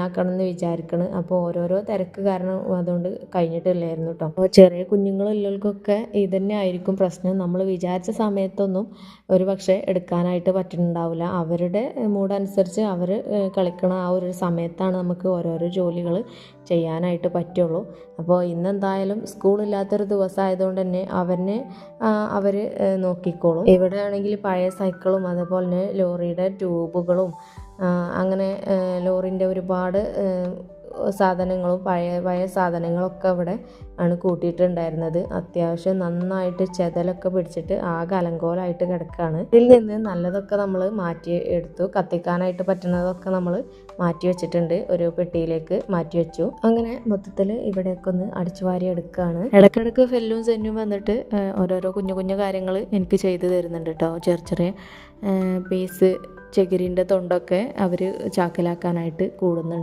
ആക്കണമെന്ന് വിചാരിക്കണം. അപ്പോൾ ഓരോരോ തിരക്ക് കാരണം അതുകൊണ്ട് കഴിഞ്ഞിട്ടില്ലായിരുന്നു കേട്ടോ. അപ്പോൾ ചെറിയ കുഞ്ഞുങ്ങളുള്ളവർക്കൊക്കെ ഇതന്നെ ആയിരിക്കും പ്രശ്നം. നമ്മൾ വിചാരിച്ച സമയത്തൊന്നും ഒരു പക്ഷേ എടുക്കാനായിട്ട് പറ്റുന്നുണ്ടാവില്ല. അവരുടെ മൂഡനുസരിച്ച് അവർ കളിക്കണ ആ ഒരു സമയത്താണ് നമുക്ക് ഓരോരോ ജോലികൾ ചെയ്യാനായിട്ട് പറ്റുള്ളൂ. അപ്പോൾ ഇന്നെന്തായാലും സ്കൂളില്ലാത്തൊരു ദിവസമായതുകൊണ്ട് തന്നെ അവർ നോക്കിക്കോളും. ഇവിടെ ആണെങ്കിൽ പഴയ സൈക്കിളും അതുപോലെ തന്നെ ലോറിയുടെ ട്യൂബുകളും അങ്ങനെ ലോറിൻ്റെ ഒരുപാട് സാധനങ്ങളും പഴയ സാധനങ്ങളൊക്കെ ഇവിടെ ആണ് കൂട്ടിയിട്ടുണ്ടായിരുന്നത്. അത്യാവശ്യം നന്നായിട്ട് ചെതലൊക്കെ പിടിച്ചിട്ട് ആകെ അലങ്കോലമായിട്ട് കിടക്കുകയാണ്. ഇതിൽ നിന്ന് നല്ലതൊക്കെ നമ്മൾ മാറ്റി എടുത്തു. കത്തിക്കാനായിട്ട് പറ്റുന്നതൊക്കെ നമ്മൾ മാറ്റി വെച്ചിട്ടുണ്ട്, ഒരു പെട്ടിയിലേക്ക് മാറ്റി വെച്ചു. അങ്ങനെ മൊത്തത്തിൽ ഇവിടെയൊക്കെ ഒന്ന് അടിച്ചു വാരി എടുക്കുകയാണ്. ഇടയ്ക്കിടയ്ക്ക് ഫെല്ലും സെന്നും വന്നിട്ട് ഓരോരോ കുഞ്ഞു കുഞ്ഞു കാര്യങ്ങൾ എനിക്ക് ചെയ്തു തരുന്നുണ്ട് കേട്ടോ. ചെറിയ പീസ് ചകിരിൻ്റെ തൊണ്ടൊക്കെ അവർ ചാക്കിലാക്കാനായിട്ട് കൂടുന്നുണ്ട്.